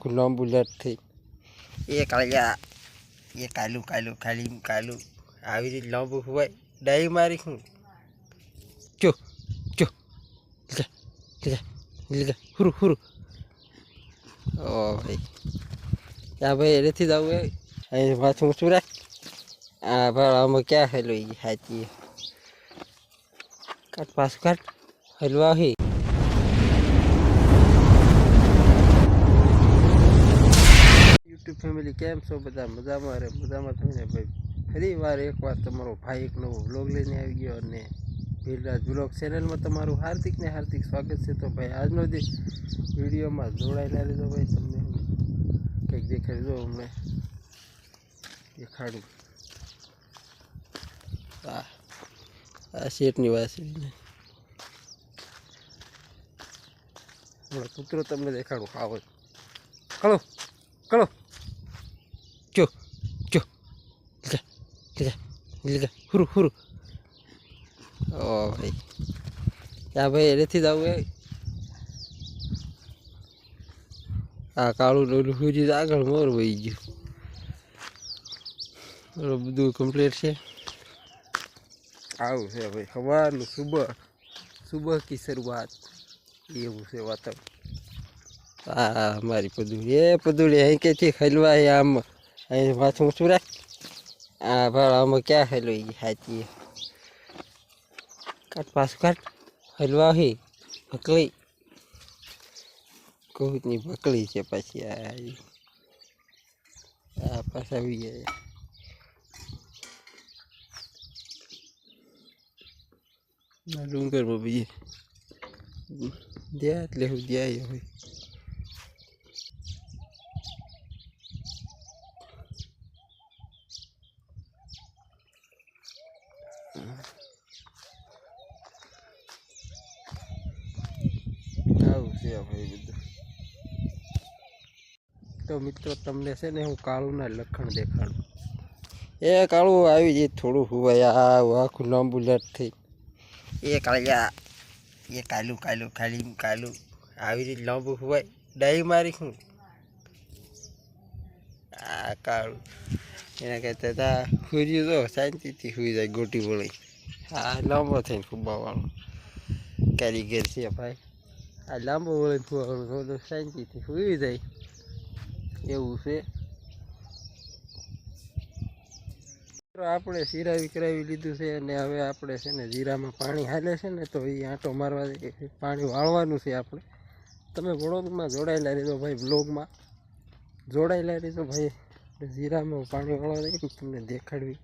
આખું લાંબુ લેટ થઈ એ કાળિયા એ કાલું કાલું ખાલી કાલું આવી રીતે લાંબુ હોય ડાઈ મારી હું ચો ચો હુરુ હુરુ ઓ ભાઈ ત્યાં ભાઈ એરેથી જ આવું અહીં પાછું ઊંચું રાખ હા ભાઈ આમાં ક્યાં હેલો એ હાચી કાટ પાછું કાટ હલવા હી યુટ્યુબ ફેમિલી કેમ છો બધા મજામાં અરે મજામાં થઈને ભાઈ ફરી વાર એકવાર તમારો ભાઈ એક નવો વ્લોગ લઈને આવી ગયો અને ભીલરાજ વ્લોગ ચેનલમાં તમારું હાર્દિક સ્વાગત છે. તો ભાઈ આજનો જે વિડીયોમાં જોડાયેલા રહેજો ભાઈ તમને કંઈક દેખાડી દો અમને દેખાડું આ શેઠની વાસળીને હમણાં કૂતરો તમને દેખાડું આવો કળો કળો ચો ચો હુરુ હુરુ ઓ ભાઈ ત્યાં ભાઈ એરેથી જ આવું આ કાળું ડોલું સુધી આગળ મોર વહી ગયું બધું કમ્પ્લીટ છે. આવું છે ભાઈ સવારનું સુબહ કી શરૂઆત એવું છે વાતાવરણ હા મારી પદુડી અહીં ક્યાંથી ખલવા આમ અહીં પાછું ઊંચું રાખ હા ભાઈ આમાં ક્યાં હેલો એ હાચી કાટ પાછું કાટ હલવા હી ભકલી કોહની ભકલી છે પાછી આ પાછા આવી જાય ડુંગરમાં બીજે દ્યા એટલે હું દ્યા હોય આવું છે ભાઈ બધું. તો મિત્રો તમને છે ને હું કાળુના લખણ દેખાડું એ કાળું આવી જાય થોડું હુવાય આખું લાંબુ લેટ થઈ એ કાળિયા એ કાલું કાલું ખાલી કાલું આવી રીતે લાંબુ હોય ડાઈ મારી હું આ કાળું એના કહેતા હતા હુર્યું તો શાંતિથી સુઈ જાય ગોટી વળી હા લાંબો થઈને ફૂબાવાળો કારીગર છે ભાઈ આ લાંબો વળીને ફૂવાવાળો શાંતિથી સુઈ જાય એવું છે. આપણે સિરાવી કરાવી લીધું છે અને હવે આપણે છે ને જીરામાં પાણી હાલે છે ને તો એ આંટો મારવા પાણી વાળવાનું છે. આપણે તમે વ્લોગમાં જોડાયેલા રહેજો ભાઈ વ્લોગમાં જોડાયેલા રહેજો ભાઈ જીરામાં પાણી વાળવા તમને દેખાડવી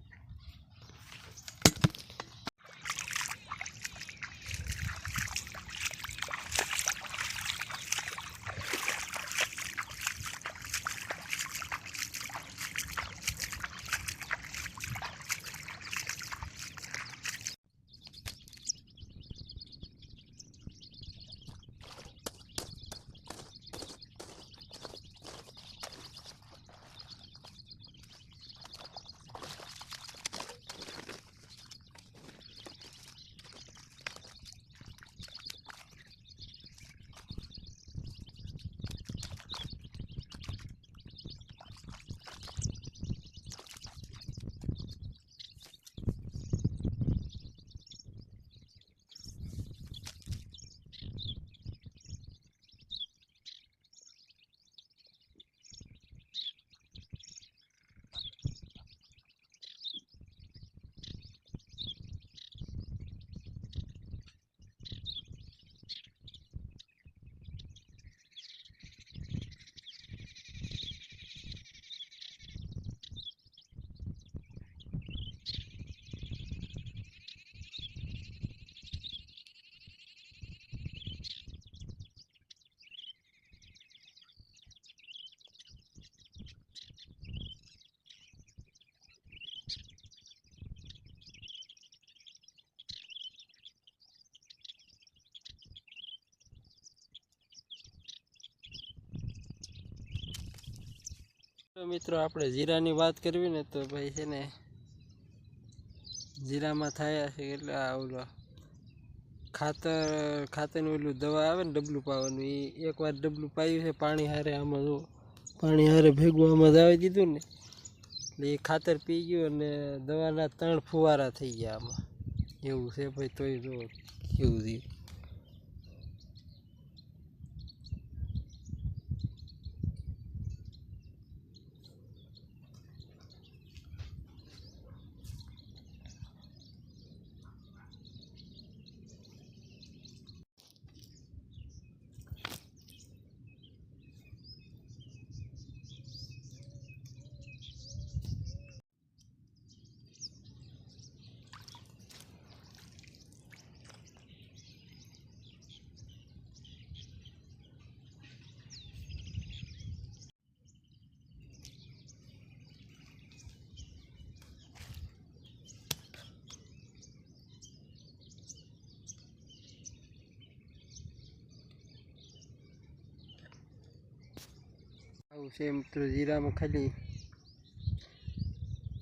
મિત્રો આપણે જીરાની વાત કરવી ને તો ભાઈ છે ને જીરામાં થયા છે એટલે આ ઓલો ખાતરનું ઓલું દવા આવે ને ડબલું પાવાનું એ એકવાર ડબલું પાયું છે પાણી હારે આમાં જો પાણી હારે ભેગું આમાં જ આવી દીધું ને એટલે એ ખાતર પી ગયું અને દવાના 3 ફુવારા થઈ ગયા આમાં એવું છે ભાઈ. તોય જો કેવું છે આવું છે મિત્રો. જીરામાં ખાલી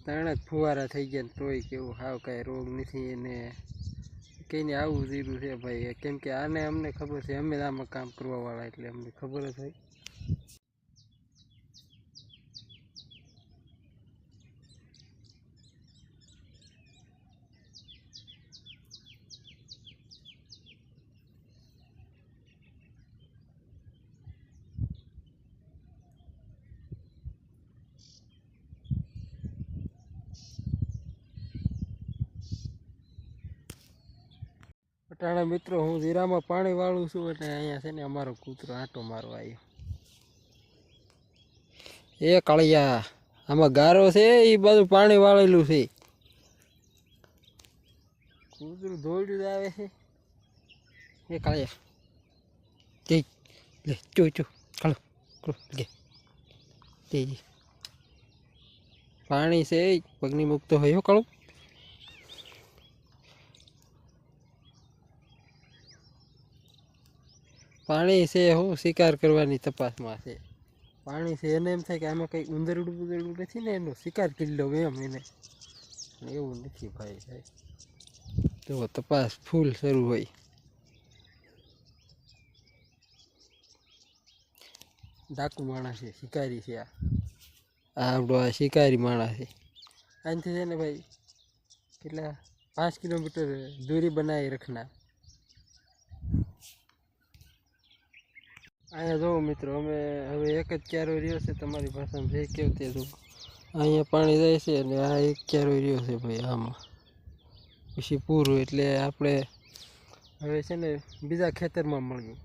3 જ ફુવારા થઈ ગયા ને તોય કેવું હાવ કાંઈ રોગ નથી એને કહીને આવું જીરું છે ભાઈ. કેમ કે આને અમને ખબર છે, અમે આમાં કામ કરવાવાળા એટલે અમને ખબર જ હોય. અટાણા મિત્રો હું જીરામાં પાણી વાળું છું એટલે અહીંયા છે ને અમારો કૂતરો આંટો મારવા આવ્યો. એ કાળિયા આમાં ગારો છે એ બધું પાણી વાળેલું છે. કૂતરું દોડ્યું જ આવે છે. એ કાળિયા જઈ લે ચો કાળો લે જઈ પાણી છે પગની મુકતો હોય હો કાળો. પાણી છે હું શિકાર કરવાની તપાસમાં છે. પાણી છે એને એમ થાય કે આમાં કંઈ ઉંદરડું બુંદરડું નથી ને એનો શિકાર કરી લો એમ એને. એવું નથી ભાઈ સાહેબ. તો તપાસ ફૂલ શરૂ હોય. ડાકુ માણસ છે, શિકારી છે. આવડો આ શિકારી માણસ છે. આનાથી છે ને ભાઈ કેટલા 5 કિલોમીટર દૂરી બનાવી રખના. અહીંયા જોવો મિત્રો, અમે હવે એક જ ક્યારો રહ્યો છે. તમારી ભાષામાં જે કેવું તે જો અહીંયા પાણી જાય છે અને આ એક ક્યારો રહ્યો છે ભાઈ આમાં. પછી પૂરું એટલે આપણે હવે છે ને બીજા ખેતરમાં મળ્યું.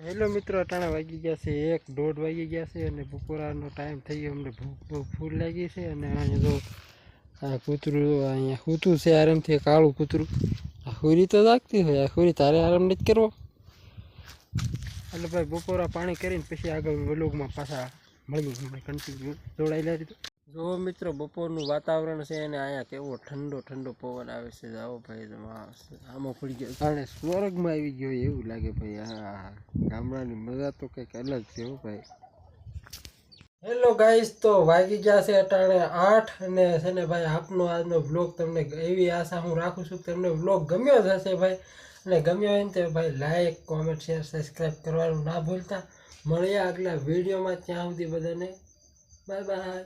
હેલો મિત્રો, અટાણા વાગી ગયા છે 1-1:30 વાગી ગયા છે અને બપોરાનો ટાઈમ થઈ ગયો. અમને ભૂખ બહુ ફૂલ લાગી છે અને અહીંયા જો આ કૂતરું અહીંયા સૂતું છે આરામથી. કાળું કૂતરું. આ હુરી તો જાગતી હોય. આ હુરી તારે આરામ નથી કરવો. એટલે ભાઈ બપોરા પાણી કરીને પછી આગળ વ્લોગમાં પાછા મળીએ. કન્ટિન્યુ જોડાયેલા રીતે જો મિત્રો, બપોરનું વાતાવરણ છે અને અહીંયા કેવો ઠંડો ઠંડો પવન આવે છે. જાઓ ભાઈ આમાં પડી ગયો જાણે સ્વર્ગમાં આવી ગયો એવું લાગે ભાઈ. હા, ગામડાની મજા તો કંઈક અલગ છે હો ભાઈ. હેલો ગાઈસ, તો વાગી ગયા છે અટાણે 8 અને છે ને ભાઈ આપનો આજનો વ્લોગ તમને એવી આશા હું રાખું છું કે તમને વ્લોગ ગમ્યો જ હશે ભાઈ. અને ગમ્યો હોય ને તો ભાઈ લાઈક, કોમેન્ટ, શેર, સબસ્ક્રાઈબ કરવાનું ના ભૂલતા. મળીએ આગલા વિડીયોમાં. ત્યાં સુધી બધાને બાય બાય.